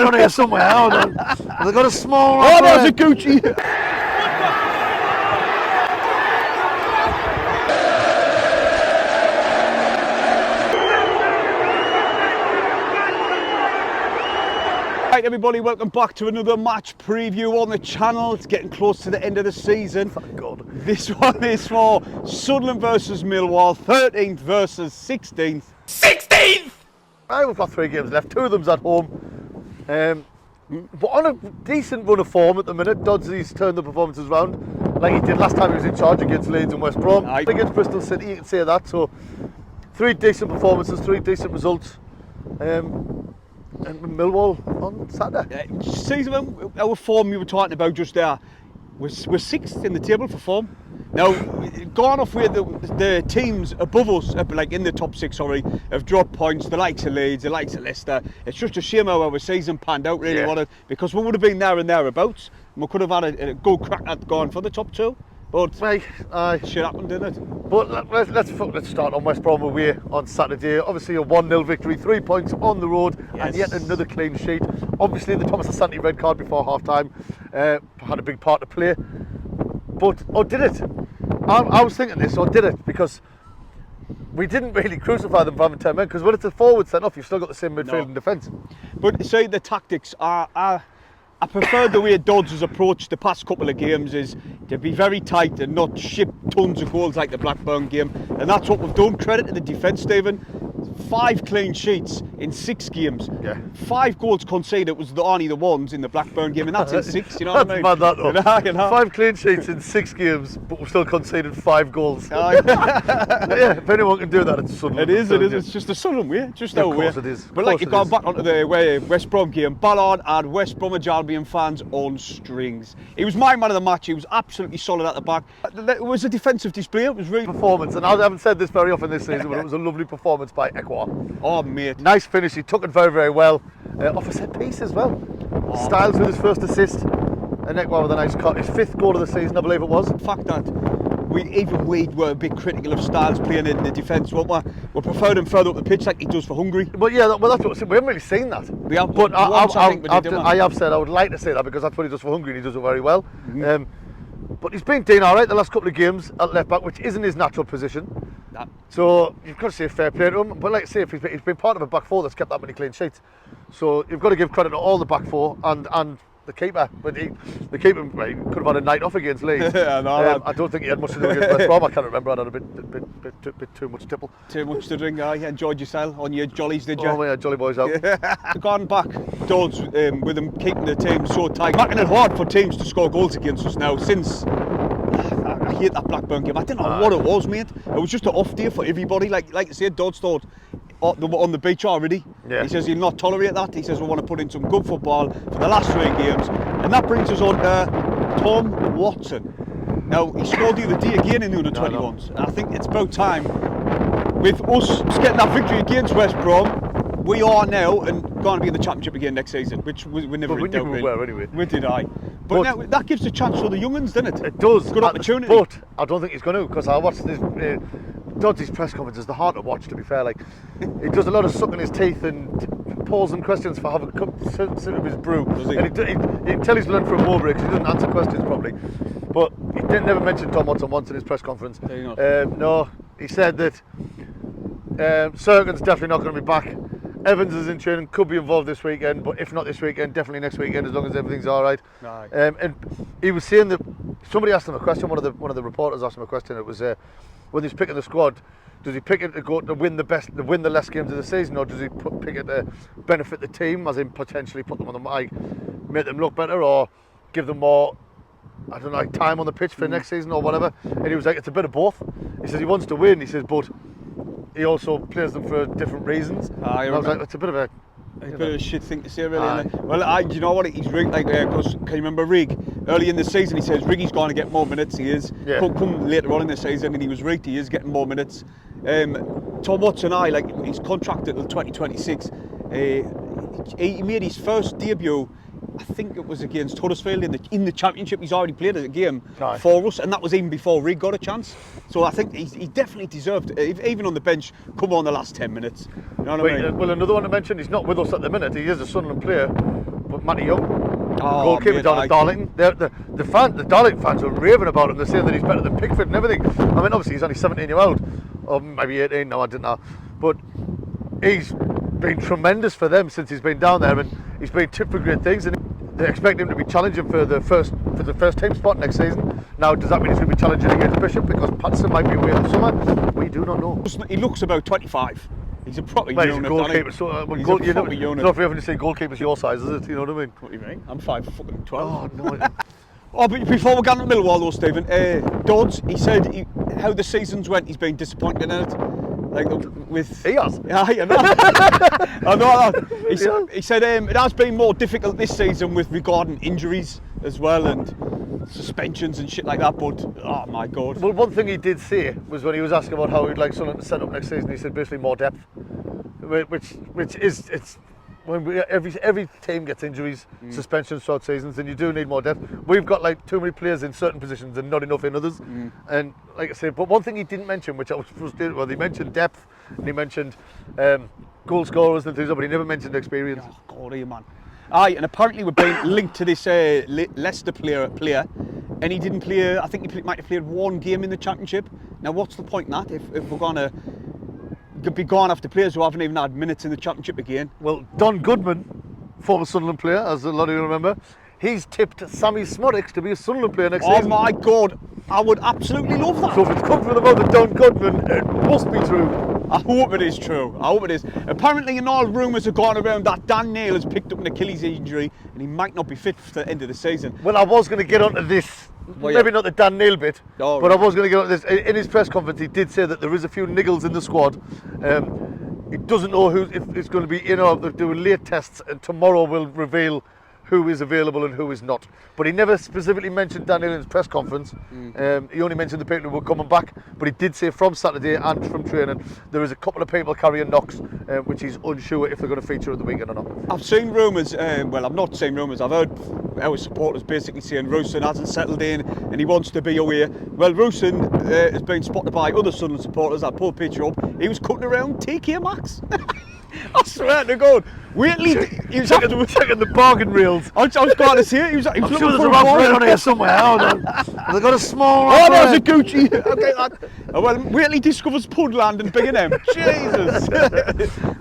it on here somewhere. Hold on. Have they got a small one? Oh, there's a Gucci. Right, everybody, welcome back to another match preview on the channel. It's getting close to the end of the season. Thank God. This one is for Sunderland versus Millwall, 13th versus 16th. 16th! Right, we've got 3 games left. 2 of them's at home. But on a decent run of form at the minute. Dodsley's turned the performances round like he did last time he was in charge against Leeds and West Brom. Aye. Against Bristol City, you can say that. So 3 decent performances, 3 decent results. And Millwall on Saturday. See, our form you were talking about just there, we're 6th in the table for form. Now, going off where the teams above us, like in the top 6, sorry, have dropped points, the likes of Leeds, the likes of Leicester. It's just a shame how our season panned out, really, Yeah. because we would have been there and thereabouts. We could have had a good crack at going for the top 2. But Right, aye. shit happened, didn't it? But let's start on West Brom away on Saturday. Obviously a 1-0 victory, 3 points on the road, and Yes. yet another clean sheet. Obviously the Thomas Asante red card before half-time had a big part to play. But, or did it? I was thinking this, or did it? Because we didn't really crucify them for having 10 men, because when it's a forward sent off, you've still got the same midfield and defence. But say the tactics are I prefer the way Dodds has approached the past couple of games is to be very tight and not ship tons of goals like the Blackburn game, and that's what we've done. Credit to the defence, Stephen. 5 clean sheets in 6 games. Yeah. 5 goals conceded was only the ones in the Blackburn game, and that's in 6. You know what I mean? That's mad, that though. You know? 5 clean sheets in 6 games, but we've still conceded 5 goals. Yeah, if anyone can do that, it's Sunderland. It is. It's just the Sunderland way, just our way. Of course it is. But like, you've gone back onto the West Brom game, Ballard had West Bromwich Albion fans on strings. He was my man of the match. He was absolutely solid at the back. It was a defensive display. It was really Performance, and I haven't said this very often this season, but it was a lovely performance by Ekwa. Oh, mate. Nice finish, he took it very, very well. Off a set piece as well. Styles with his first assist, and Ekwa with a nice cut. His 5th goal of the season, I believe it was. The fact that we were a bit critical of Styles playing in the defence, weren't we? We preferred him further up the pitch like he does for Hungary. But yeah, well, that's what we haven't really seen that. We have, but I I have said I would like to say that because that's what he does for Hungary and he does it very well. But he's been doing all right the last couple of games at left back, which isn't his natural position. So you've got to say fair play to him. But like I say, if he's been part of a back 4 that's kept that many clean sheets, so you've got to give credit to all the back 4 and the keeper. But the keeper could have had a night off against Leeds. Yeah, no, I don't think he had much to do against West Brom. I can't remember. I had a bit too much tipple. Too much to drink. I enjoyed yourself on your jollies, did you? Oh yeah, jolly boys out. Gone back, Dodds, with them keeping the team so tight, making it hard for teams to score goals against us now. Since I hate that Blackburn game. I don't know what it was, mate. It was just an off day for everybody. Like I said, Dodds thought on the beach already. Yeah. He says he'll not tolerate that. He says we want to put in some good football for the last 3 games, and that brings us on to Tom Watson. Now he scored the other day again in the under-21s, and I think it's about time. With us getting that victory against West Brom, we are now and going to be in the Championship again next season, which we never in doubt. We were anyway. We did, aye. But now that gives a chance for the young'uns, doesn't it? It does. Good opportunity. But I don't think he's going to, because I watched this. Dodgy's press conference is the hard to watch, to be fair. Like, he does a lot of sucking his teeth and pausing questions for having a sip of his brew. Does he? And he can tell he's learned from more breaks. He doesn't answer questions properly. But he never mention Tom Watson once in his press conference. No, he said that Sergen's definitely not going to be back. Evans is in training, could be involved this weekend, but if not this weekend, definitely next weekend, as long as everything's all right. And he was saying that somebody asked him a question. One of the reporters asked him a question. It was when he's picking the squad, does he pick it to go to win the less games of the season, or does he pick it to benefit the team, as in potentially put them on the mic, make them look better, or give them more, I don't know, like time on the pitch for next season or whatever? And he was like, it's a bit of both. He says he wants to win. He says, but he also plays them for different reasons. And I was like, it's a bit of a shit thing to say, really. Isn't it? Well, you know what? He's rigged like because can you remember Rig early in the season? He says Riggy's going to get more minutes. He is. Yeah. Come later on in the season, and he was rigged. He is getting more minutes. Tom Watson, he's contracted till 2026. He made his first debut I think it was against Huddersfield in the Championship. He's already played a game Aye. for us, and that was even before Reed got a chance. So I think he definitely deserved it, even on the bench, come on the last 10 minutes. You know what I mean? Well, another one to mention, he's not with us at the minute. He is a Sunderland player, but Matty Young, goalkeeper down at Darlington. The Darlington fans are raving about him. They're saying that he's better than Pickford and everything. I mean, obviously he's only 17-year-old, or maybe 18 now, I don't know. But he's been tremendous for them since he's been down there, and he's been tipped for great things. And they expect him to be challenging for the first team spot next season. Now, does that mean he's going to be challenging against Bishop because Patterson might be away in the summer? We do not know. He looks about 25. He's a proper Well, unit. He's a goalkeeper. So, he's a proper unit. It's not for everyone to say goalkeeper's your size, is it? You know what I mean? What do you mean? I'm 5'12". Oh no. Oh, but before we get into Millwall though, Stephen, Dodds, he said how the seasons went, he's been disappointed in it. Like with He has. Yeah, you know. I know that. He said it has been more difficult this season with regarding injuries as well and suspensions and shit like that. But oh my God. Well, one thing he did say was when he was asking about how he'd like Sunderland to set up next season, he said basically more depth, which is when every team gets injuries, suspensions, short seasons, and you do need more depth. We've got like too many players in certain positions and not enough in others. And like I said, but one thing he didn't mention, which I was frustrated with, he mentioned depth and he mentioned goal scorers and things, but he never mentioned experience. Oh God, man. Aye, and apparently we're being linked to this Leicester player, and he didn't play. I think he might have played one game in the Championship. Now, what's the point in that if we're gonna be gone after players who haven't even had minutes in the Championship again? Well, Don Goodman, former Sunderland player, as a lot of you remember, he's tipped Sammy Smodics to be a Sunderland player next season. Oh my God, I would absolutely love that. So if it's come from the mouth of Don Goodman, it must be true. I hope it is true. I hope it is. Apparently, in all rumours are going around that Dan Neil has picked up an Achilles injury and he might not be fit for the end of the season. Well, I was going to get onto this. Well, maybe yeah. not the Dan Neil bit, Oh, but right. I was going to get on this. In his press conference, he did say that there is a few niggles in the squad. He doesn't know if it's going to be in or they're doing late tests, and tomorrow will reveal who is available and who is not. But he never specifically mentioned Dan Neil in his press conference. He only mentioned the people who were coming back, but he did say from Saturday and from training there is a couple of people carrying knocks, which he's unsure if they're going to feature at the weekend or not. I've seen rumours, well, I've not seen rumours, I've heard our supporters basically saying Rosen hasn't settled in and he wants to be away. Well, Rosen has been spotted by other Sunderland supporters that pulled picture up. He was cutting around TK Maxx. I swear to God. Wait till he was checking the bargain reels. I was going to say it. He was I'm looking sure there's for a Ralph Lauren on here somewhere. Hold on. Have they got a small Oh, there's a Gucci. Okay, well, wait till he discovers Pudland and B&M. Jesus.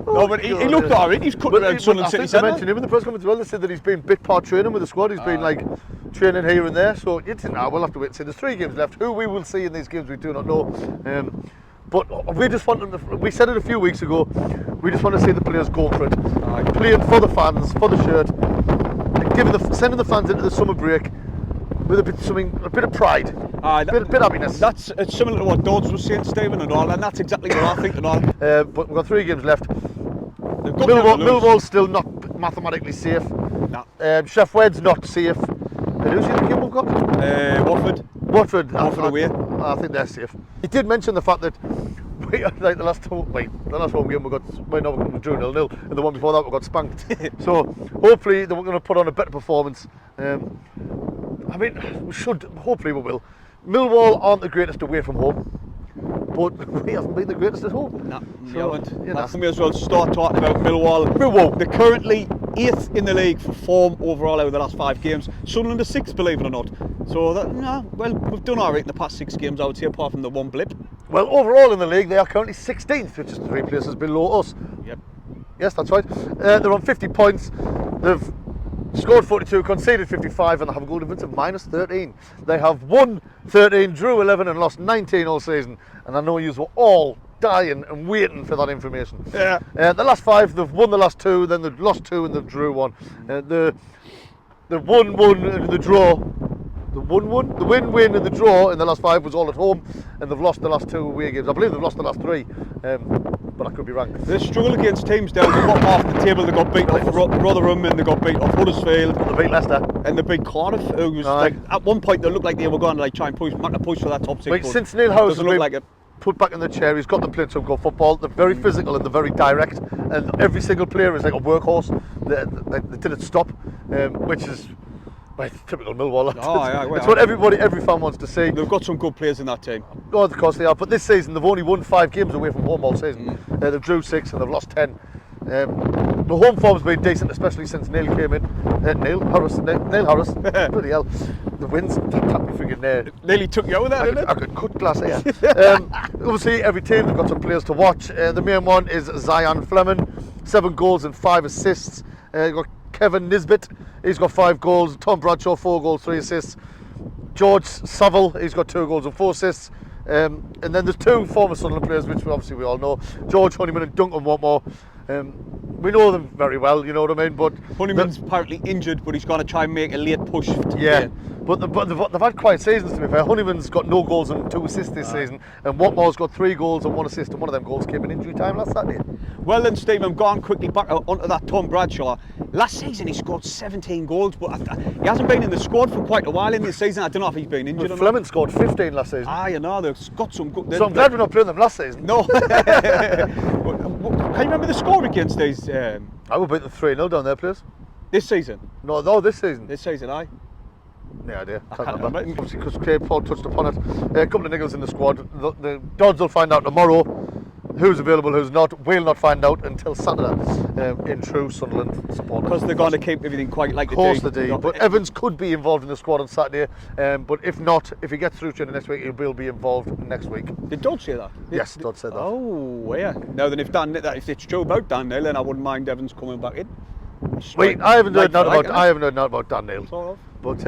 No, but he looked alright. He's cutting around Sunderland City I Centre. mentioned him in the press conference as well. They said that he's been bit part training with the squad. He's been like training here and there. So it's now we'll have to wait and see. There's 3 games left. Who we will see in these games, we do not know. But we just want them. We said it a few weeks ago. We just want to see the players go for it, playing for the fans, for the shirt, and sending the fans into the summer break with a bit of pride, a bit of happiness. That's similar to what Dodds was saying, Stephen, and all, and that's exactly what I think and all. But we've got 3 games left. Millwall's still not mathematically safe. Nah. Chef Wed's not safe. And who's the other game we've got? Watford Watford away. I think they're safe. He did mention the fact that we like the last home game we drew 0-0, and the one before that we got spanked. So hopefully we're going to put on a better performance. I mean, hopefully we will. Millwall aren't the greatest away from home, but we haven't been the greatest at home. No, we So, haven't. you know. I think we as well start talking about Millwall. They're currently 8th in the league for form overall out of the last 5 games. Sunderland are 6th, believe it or not. So we've done alright in the past 6 games, I would say, apart from the one blip. Well, overall in the league they are currently 16th, which is 3 places below us. Yep. Yes, that's right. They're on 50 points. They've scored 42, conceded 55, and they have a goal difference of -13. They have won 13, drew 11, and lost 19 all season. And I know you were all dying and waiting for that information. Yeah. The last 5, they've won the last 2, then they've lost 2, and they've drew 1. The 1-1 and the draw. The win, and the draw in the last 5 was all at home, and they've lost the last 2 away games. I believe they've lost the last 3, but I could be wrong. They struggle against teams down the bottom half of the table. They got beat off Rotherham and they got beat off Huddersfield. They beat Leicester. And they beat Cardiff. Who was like, at one point they looked like they were going to try and push for that top 6. Since Neil House doesn't look like it. put back in the chair. He's got them playing some good football. They're very physical and they're very direct. And every single player is like a workhorse. They didn't stop, which is typical Millwall. It's what every fan wants to see. They've got some good players in that team. Oh, of course they are. But this season they've only won 5 games away from home all season. They've drew 6 and they've lost 10. The home form's been decent, especially since Neil came in. Neil Harris. Bloody hell. The wins tapped me friggin' there. Nearly took you over there, didn't it? I could cut glass here. Obviously, every team they've got some players to watch. The main one is Zion Fleming, 7 goals and 5 assists. You've got Kevin Nisbet, he's got 5 goals. Tom Bradshaw, 4 goals, 3 assists. George Saville, he's got 2 goals and 4 assists. And then there's 2 former Sunderland players, which we all know, George Honeyman and Duncan Watmore. We know them very well, you know what I mean. But Honeyman's apparently injured, but he's going to try and make a late push. But they've had quiet seasons, to be fair. Honeyman's got no goals and 2 assists this season, and Watmore's got 3 goals and 1 assist, and one of them goals came in injury time last Saturday. Well then, Steve, I'm going quickly back onto that Tom Bradshaw. Last season he scored 17 goals, but he hasn't been in the squad for quite a while in this season. I don't know if he's been injured or not. Fleming scored 15 last season. You know, they've got some good... So I'm glad we're not playing them last season. No. Can you remember the score against these? I would beat them 3-0 down there, please. This season? No, this season. This season, aye. No idea. I can't remember. Obviously, because Craig Paul touched upon it. A couple of niggles in the squad. The Dodds will find out tomorrow who's available, who's not. We'll not find out until Saturday in true Sunderland support. Because they're going to keep everything quite like they do. Of course they do. But Evans could be involved in the squad on Saturday. But if not, if he gets through to the next week, he will be involved next week. Did Dodds say that? Yes, Dodds said that. Oh, yeah. Now then, if it's true about Dan Neil, then I wouldn't mind Evans coming back in. Wait, I haven't heard nothing about Dan Neil. Sort of. But he's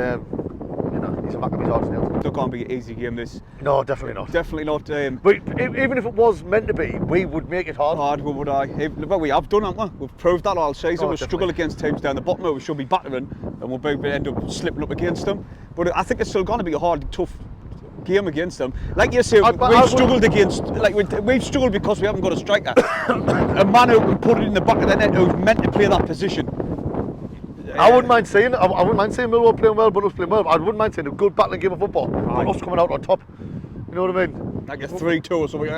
a back of his arse nails. It's not going to be an easy game, this. No, definitely not. Definitely not. But even if it was meant to be, we would make it hard. Hard, would I? Well, we have done, haven't we? We've proved that all season. We've struggled against teams down the bottom where we should be battering, and we'll end up slipping up against them. But I think it's still going to be a hard, tough game against them. Like you say, we've struggled because we haven't got a striker. A man who can put it in the back of the net who's meant to play that position. I wouldn't mind saying Millwall playing well, but us playing well. I wouldn't mind saying a good battling game of football, but us coming out on top. You know what I mean? Like a 3-2 or something.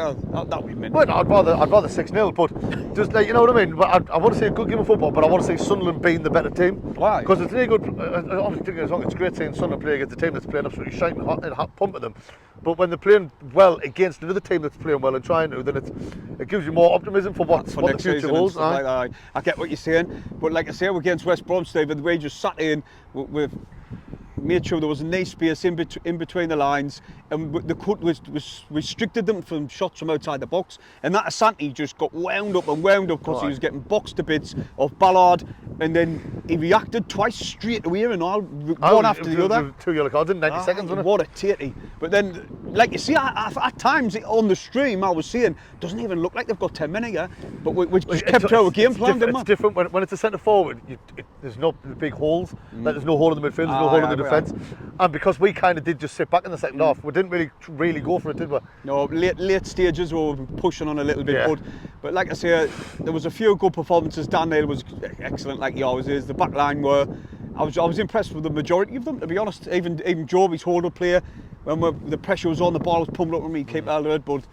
That would be mint. Well, I'd rather 6-0, but just like, you know what I mean. But I want to see a good game of football, but I want to see Sunderland being the better team. Why? Because it's really good. Obviously, it's great seeing Sunderland play against a team that's playing absolutely shite and pumping them. But when they're playing well against another team that's playing well and trying to, then it gives you more optimism for what the future holds. I get what you're saying, but like I say, against West Brom, Steve, the way you just sat in with made sure there was a nice space in between the lines, and the cut was restricted them from shots from outside the box, and that Asante just got wound up because he was getting boxed to bits off Ballard, and then he reacted twice straight away and all, one after the other. 2 yellow cards in 90 seconds, wasn't it? What a tatty. But then, like you see, at times on the stream I was seeing, doesn't even look like they've got 10 men here, but we just kept our game plan, didn't we? It's different when it's a centre forward, there's no big holes, like there's no hole in the midfield, there's no hole in the defence. And because we kind of did just sit back in the second half, we didn't really go for it, did we? No, late stages we were pushing on a little bit, but like I say, there was a few good performances. Dan Neil was excellent, like he always is. The back line I was impressed with the majority of them, to be honest. Even Joby's hold-up player, when the pressure was on, the ball was pumped up when we kept out of it. But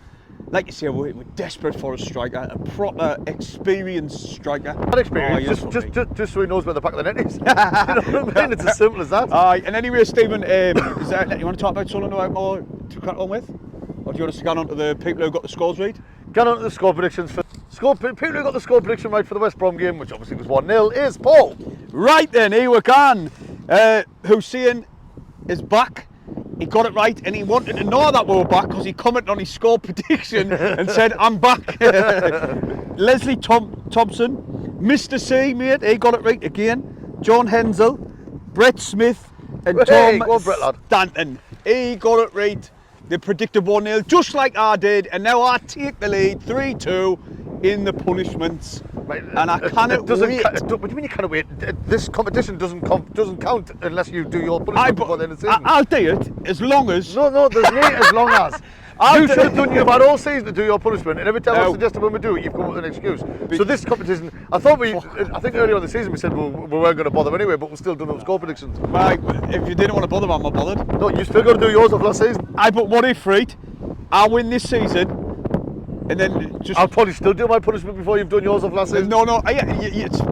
like you say, we're desperate for a striker, a proper experienced striker. Not experienced, just so he knows where the back of the net is. You know what I mean? It's as simple as that. And anyway, Stephen, you want to talk about Sunderland a bit more to crack on with? Or do you want us to go on to the people who got the scores right? Get on to the score predictions. People who got the score prediction right for the West Brom game, which obviously was 1-0, is Paul. Right then, here we can. Hussein is back. He got it right, and he wanted to know that we were back because he commented on his score prediction and said, "I'm back." Leslie Thompson, Mr. C, mate, he got it right again. John Hensel, Brett Smith, and Tom Stanton. He got it right. They predicted 1-0, just like I did, and now I take the lead 3-2 in the punishments. Right. And I cannot wait. What do you mean you cannot wait? This competition doesn't count unless you do your punishment before the end of the season. I'll do it as long as. No, there's no as long as. You should have done your about all season to do your punishment, and every time I suggested when we do it, you've come up with an excuse. So this competition, I think earlier on the season we said we weren't going to bother anyway, but we're still doing those score predictions. Right, if you didn't want to bother, I'm not bothered. No, you still got to do yours of last season. But what if, right? I win this season, and then just... I'll probably still do my punishment before you've done yours of last season. No,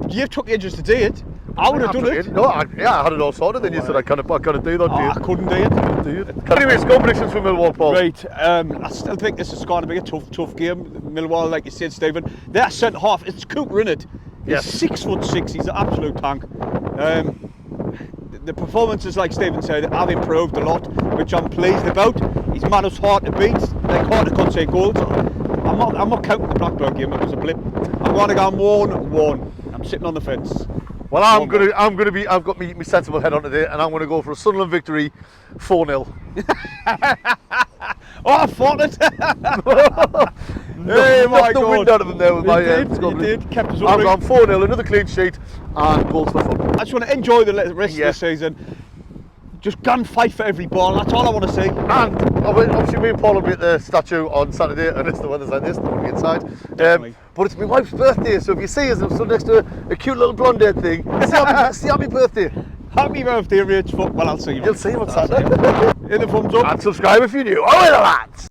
you took ages to do it. I would have done it. No, I had it all sorted, then you said I can't do that. I couldn't do it. Anyway, score predictions for Millwall, Paul. Right, I still think this is going to be a tough game. Millwall, like you said, Stephen, their centre half, it's Cooper, isn't it? Yes. He's 6'6", he's an absolute tank. The performances, like Stephen said, have improved a lot, which I'm pleased about. His man was hard to beat, like hard to concede goals. I'm not counting the Blackburn game, it was a blip. I'm going to go 1-1. I'm sitting on the fence. Well, I've got my sensible head on today, and I'm going to go for a Sunderland victory, 4-0. Oh, I fought it! Hey, my God! The wind out of him there with my You did. Kept us up. I've gone 4-0, another clean sheet, and goals for fun. I just want to enjoy the rest of the season. Just gun fight for every ball. That's all I want to see. And obviously, me and Paul will be at the statue on Saturday, and it's the weather's like this, we'll be inside. But it's my wife's birthday, so if you see us, I'm stood next to a cute little blonde-haired thing. Say happy birthday. Happy birthday, Rich. Well, I'll see you. You'll see him on Saturday. In the thumbs up. And subscribe if you're new. Oh, the lads!